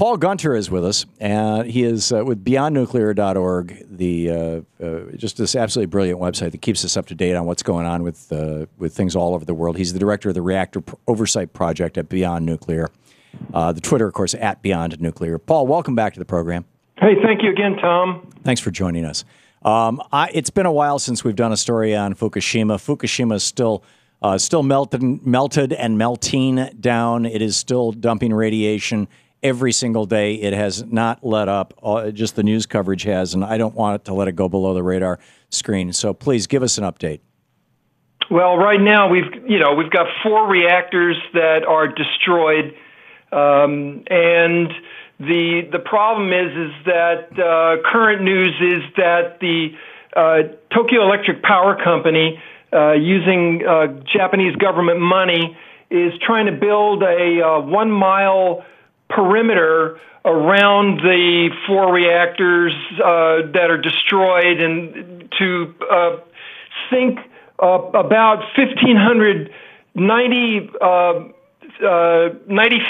Paul Gunter is with us, and he is with BeyondNuclear.org, just this absolutely brilliant website that keeps us up to date on what's going on with things all over the world. He's the director of the Reactor Oversight Project at Beyond Nuclear. The Twitter, of course, at Beyond Nuclear. Paul, welcome back to the program. Hey, thank you again, Tom. Thanks for joining us. It's been a while since we've done a story on Fukushima. Fukushima is still melted and melting down. It is still dumping radiation every single day. It has not let up. Just the news coverage has, and I don't want it to let it go below the radar screen. So please give us an update. Well, right now we've got 4 reactors that are destroyed, and the problem is that current news is that the Tokyo Electric Power Company, using Japanese government money, is trying to build a 1-mile perimeter around the 4 reactors that are destroyed, and to sink about 90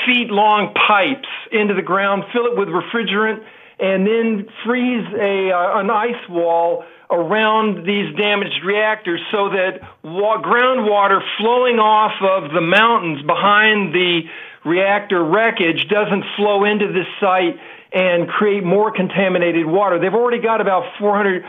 feet long pipes into the ground, fill it with refrigerant, and then freeze an ice wall around these damaged reactors so that groundwater flowing off of the mountains behind the reactor wreckage doesn't flow into this site and create more contaminated water. They've already got about 400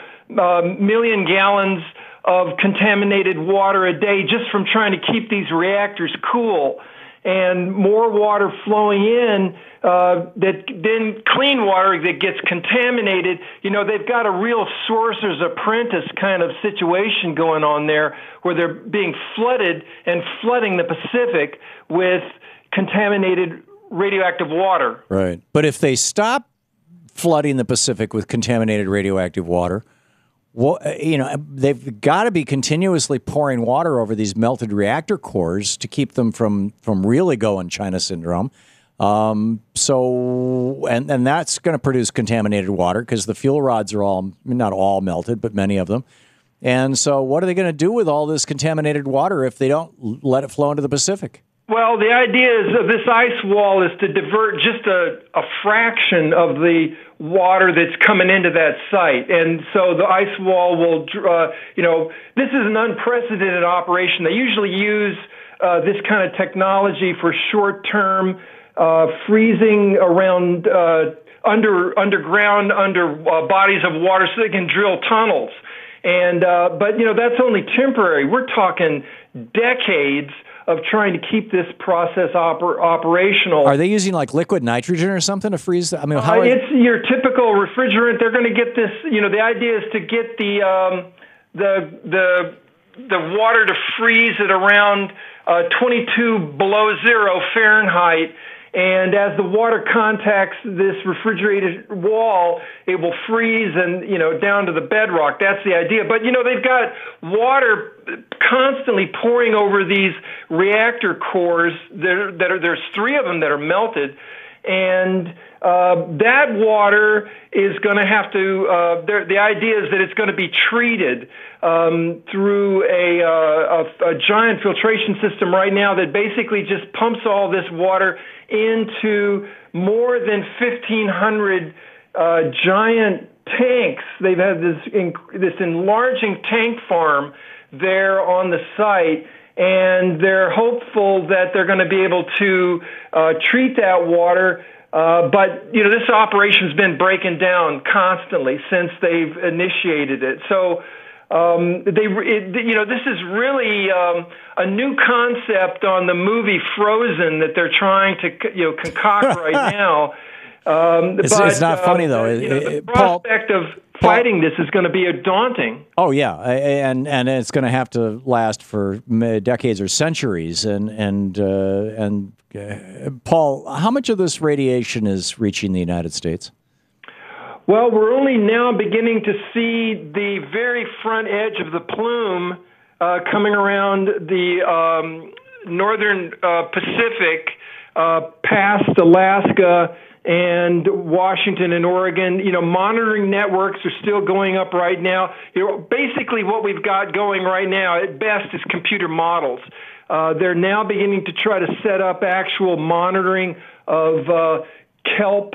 million gallons of contaminated water a day just from trying to keep these reactors cool, and more water flowing in that then clean water that gets contaminated. You know, they've got a real sorcerer's apprentice kind of situation going on there, where they're being flooded and flooding the Pacific with contaminated radioactive water. Right. But if they stop flooding the Pacific with contaminated radioactive water, well, they've got to be continuously pouring water over these melted reactor cores to keep them from really going China syndrome. And that's going to produce contaminated water because the fuel rods are not all melted, but many of them. And so what are they going to do with all this contaminated water if they don't let it flow into the Pacific? Well, the idea is of this ice wall is to divert just a fraction of the water that's coming into that site. And so the ice wall will, this is an unprecedented operation. They usually use this kind of technology for short-term freezing around underground, under bodies of water so they can drill tunnels. And but that's only temporary. We're talking decades of trying to keep this process operational. Are they using like liquid nitrogen or something to freeze? I mean, it's your typical refrigerant. They're going to get this. The idea is to get the water to freeze at around 22 below zero Fahrenheit. And as the water contacts this refrigerated wall, it will freeze and, down to the bedrock. That's the idea. But, they've got water constantly pouring over these reactor cores. There's 3 of them that are melted. And that water is going to have to, the idea is that it's going to be treated through a giant filtration system right now that basically just pumps all this water into more than 1,500 giant tanks. They've had this enlarging tank farm there on the site, and they're hopeful that they're going to be able to treat that water. But this operation's been breaking down constantly since they've initiated it. So this is really a new concept on the movie Frozen that they're trying to concoct right now. It's not funny though. The prospect of fighting this is going to be daunting. Oh yeah, and it's going to have to last for decades or centuries. And Paul, how much of this radiation is reaching the United States? Well, we're only now beginning to see the very front edge of the plume coming around the northern Pacific, past Alaska and Washington and Oregon. Monitoring networks are still going up right now. Basically what we've got going right now at best is computer models. They're now beginning to try to set up actual monitoring of kelp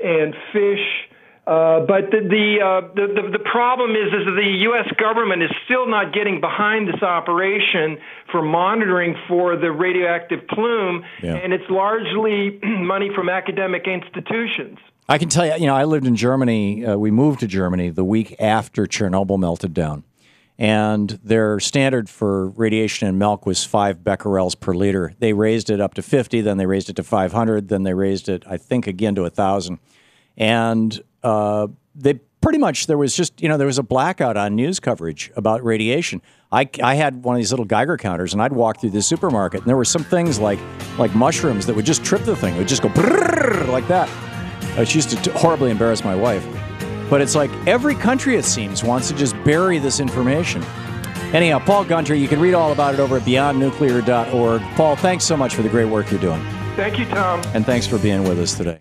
and fish. But the problem is that the U.S. government is still not getting behind this operation for monitoring for the radioactive plume, and it's largely money from academic institutions. I can tell you, I lived in Germany. We moved to Germany the week after Chernobyl melted down. And their standard for radiation in milk was 5 becquerels per liter. They raised it up to 50, then they raised it to 500, then they raised it, I think, again to 1,000. And they pretty much, there was just, there was a blackout on news coverage about radiation. I had one of these little Geiger counters, and I'd walk through the supermarket, and there were some things like mushrooms that would just trip the thing. It would just go brrrr, like that. It used to horribly embarrass my wife. But it's like every country, it seems, wants to just bury this information. Anyhow, Paul Gunter, you can read all about it over at beyondnuclear.org. Paul, thanks so much for the great work you're doing. Thank you, Tom. And thanks for being with us today.